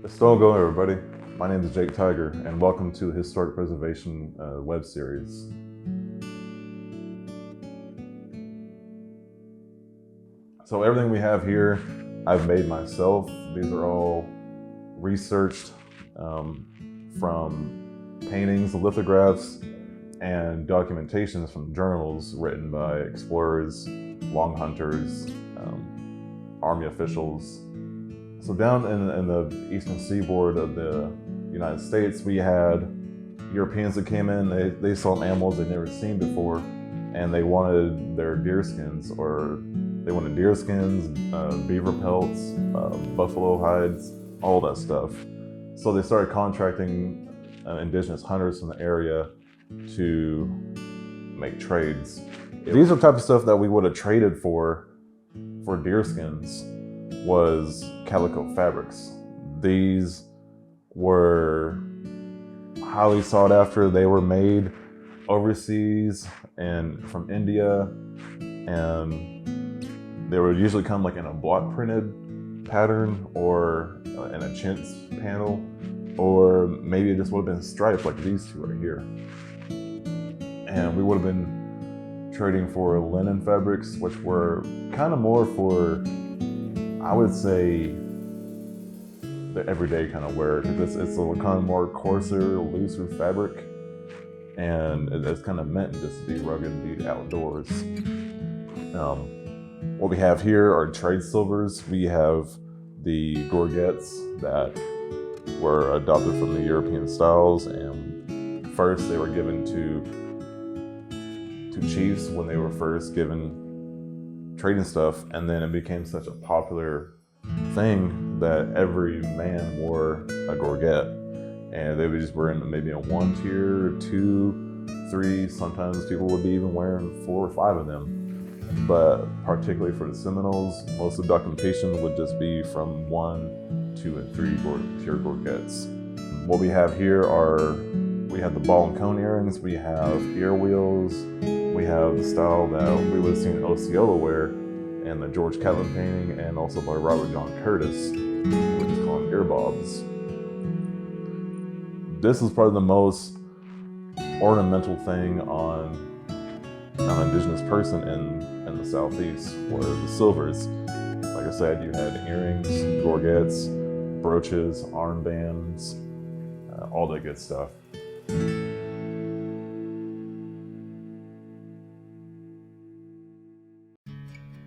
It's still going, everybody. My name is Jake Tiger, and welcome to Historic Preservation web series. So everything we have here, I've made myself. These are all researched from paintings, lithographs, and documentations from journals written by explorers, long hunters, army officials. So down in the eastern seaboard of the United States, we had Europeans that came in, they saw animals they'd never seen before, and they wanted their deer skins, or they wanted deer skins, beaver pelts, buffalo hides, all that stuff. So they started contracting indigenous hunters from the area to make trades. These are the type of stuff that we would have traded for deer skins was calico fabrics. These were highly sought after. They were made overseas and from India, and they would usually come like in a block printed pattern or in a chintz panel, or maybe it just would have been striped like these two right here. And we would have been trading for linen fabrics, which were kind of more for, I would say, the everyday kind of wear, because it's a kind of more coarser, looser fabric, and it's kind of meant just to be rugged and be outdoors. What we have here are trade silvers. We have the gorgets that were adopted from the European styles, and first they were given to chiefs when they were first given trading stuff, and then it became such a popular thing that every man wore a gorget, and they would just wear in maybe a 1 tier, 2, 3, sometimes people would be even wearing 4 or 5 of them. But particularly for the Seminoles, most of the documentation would just be from 1, 2, and 3 tier gorgets. What we have here are, we have the ball and cone earrings, we have ear wheels, we have the style that we would have seen Osceola wear in the George Catlin painting, and also by Robert John Curtis, which is called ear bobs. This is probably the most ornamental thing on an indigenous person in the Southeast, were the silvers. Like I said, you had earrings, gorgets, brooches, armbands, all that good stuff.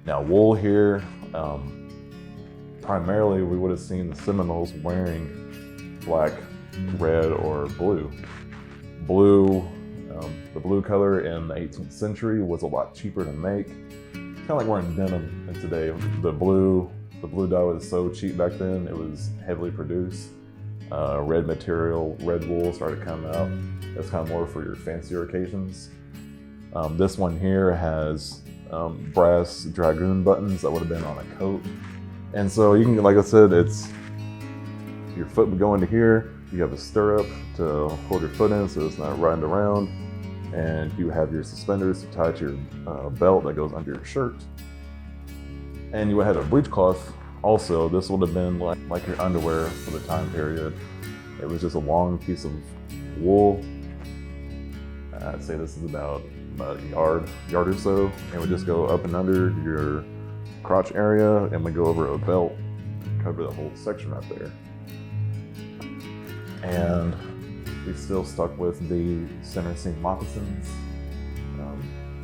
Now wool here, primarily we would have seen the Seminoles wearing black, red, or blue. The blue color in the 18th century was a lot cheaper to make. It's kind of like wearing denim today. The blue dye was so cheap back then, it was heavily produced. Red material, red wool started coming out. That's kind of more for your fancier occasions. This one here has brass dragoon buttons that would have been on a coat. And so you can, like I said, it's your foot would go into here, you have a stirrup to hold your foot in so it's not riding around, and you have your suspenders to tie to your belt that goes under your shirt. And you would have a breechcloth also. This would have been like your underwear for the time period. It was just a long piece of wool. I'd say this is about a yard or so, and we just go up and under your crotch area, and we go over a belt, cover the whole section right there. And we still stuck with the center seam moccasins.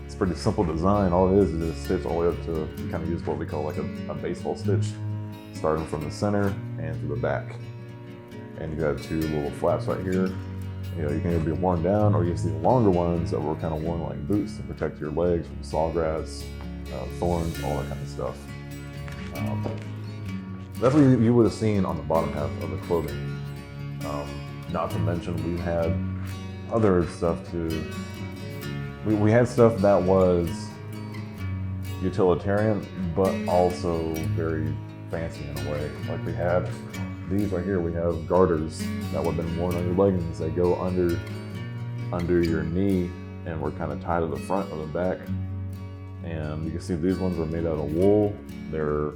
It's a pretty simple design. All it is just stitch all the way up to, you kind of use what we call like a baseball stitch, starting from the center and through the back. And you have 2 little flaps right here. You know, you can either be worn down, or you can see the longer ones that were kind of worn like boots to protect your legs from sawgrass, thorns, all that kind of stuff. That's what you would have seen on the bottom half of the clothing. Not to mention, we had other stuff too. We had stuff that was utilitarian, but also very fancy in a way. Like we had these right here. We have garters that would have been worn on your leggings. They go under your knee and were kind of tied to the front or the back. And you can see these ones are made out of wool. They're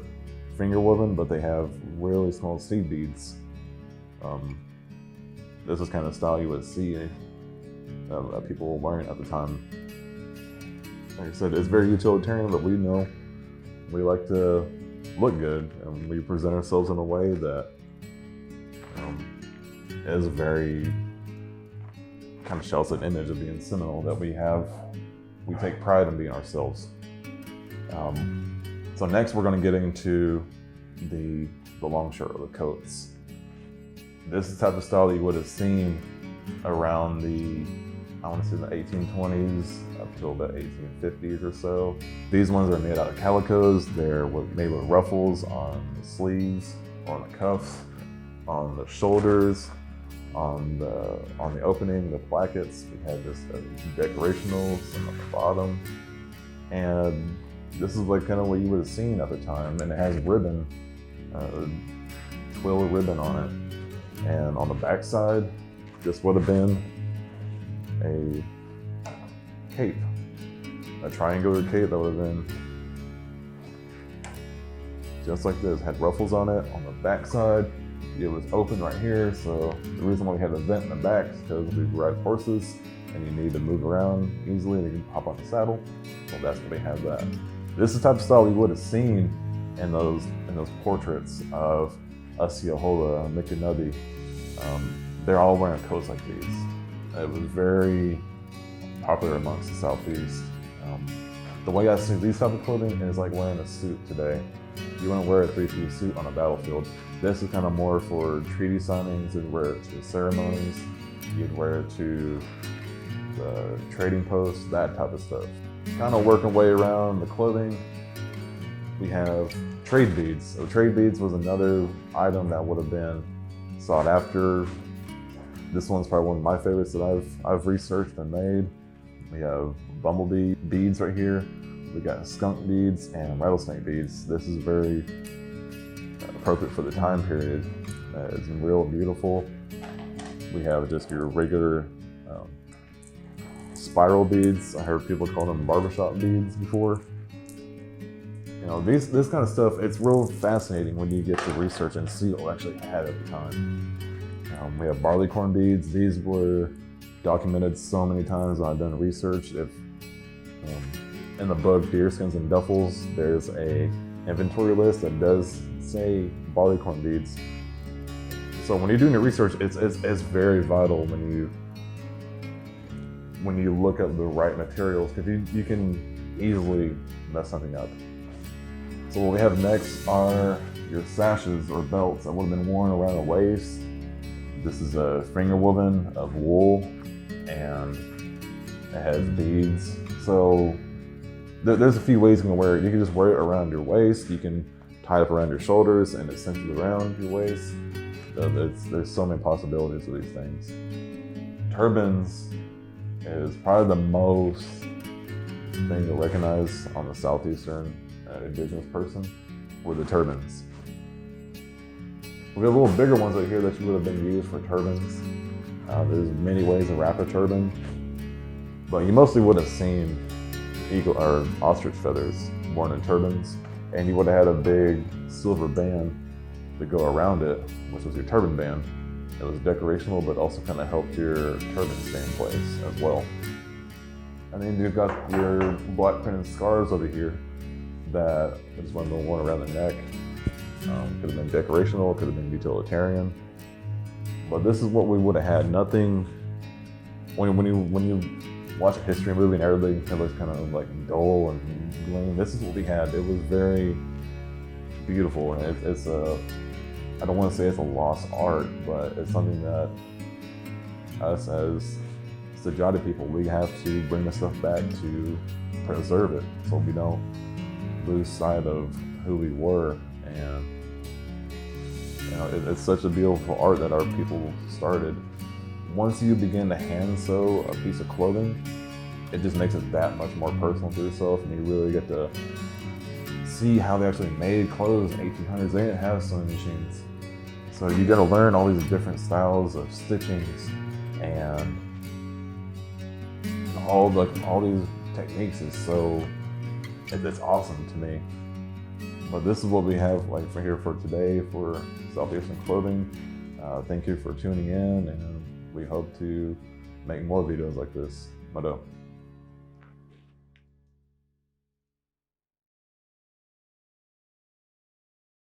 finger woven, but they have really small seed beads. This is kind of style you would see people wearing at the time. Like I said, it's very utilitarian, but we know we like to look good, and we present ourselves in a way that is very kind of shows an image of being Seminole, that we take pride in being ourselves. So next we're going to get into the long shirt or the coats. This is the type of style that you would have seen around I want to say the 1820s up till the 1850s or so. These ones are made out of calicos. They're made with ruffles on the sleeves, on the cuffs, on the shoulders, on the opening, the plackets. We had this decorational, some on the bottom, and this is like kind of what you would have seen at the time. And it has ribbon, twill ribbon on it, and on the back side, this would have been a cape, a triangular cape that would have been just like this. Had ruffles on it. On the back side, it was open right here, so the reason why we had a vent in the back is because we ride horses and you need to move around easily and you can hop on the saddle. Well, that's why they have that. This is the type of style you would have seen in those portraits of Osceola, Micanubby. They're all wearing coats like these. It was very popular amongst the Southeast. The way I see these type of clothing is like wearing a suit today. You wouldn't wear a three-piece suit on a battlefield. This is kind of more for treaty signings. You'd wear it to ceremonies. You'd wear it to the trading posts, that type of stuff. Kind of working way around the clothing. We have trade beads. So trade beads was another item that would have been sought after. This one's probably one of my favorites that I've researched and made. We have bumblebee beads right here. We got skunk beads and rattlesnake beads. This is very appropriate for the time period. It's real beautiful. We have just your regular spiral beads. I heard people call them barbershop beads before. You know, this kind of stuff, it's real fascinating when you get to research and see what we actually had at the time. We have barleycorn beads. These were documented so many times when I've done research. In the book Deerskins and Duffels, there's a inventory list that does say barleycorn beads. So when you're doing your research, it's very vital when you look at the right materials, because you can easily mess something up. So what we have next are your sashes or belts that would have been worn around the waist. This is a finger woven of wool, and it has beads. So there's a few ways you can wear it. You can just wear it around your waist. You can tie it up around your shoulders and it's cinches around your waist. There's so many possibilities with these things. Turbans is probably the most thing to recognize on the Southeastern indigenous person were the turbans. We have little bigger ones right here that would have been used for turbans. There's many ways to wrap a turban, but you mostly would have seen eagle or ostrich feathers worn in turbans, and you would have had a big silver band to go around it, which was your turban band. It was decorational, but also kind of helped your turban stay in place as well. And then you've got your black printed scarves over here that just went worn around the neck. Could have been decorational, could have been utilitarian. But this is what we would have had. Nothing, when you watch a history movie and everything looks kind of like dull and lame, this is what we had. It was very beautiful. And it's I don't want to say it's a lost art, but it's something that us as Sajadi people, we have to bring this stuff back to preserve it so we don't lose sight of who we were. And you know, it's such a beautiful art that our people started. Once you begin to hand sew a piece of clothing, it just makes it that much more personal to yourself, and you really get to see how they actually made clothes in the 1800s. They didn't have sewing machines. So you got to learn all these different styles of stitchings and all these techniques. Is so, it's awesome to me. But this is what we have like for here for today for Southeastern clothing. Thank you for tuning in, and we hope to make more videos like this. Mado.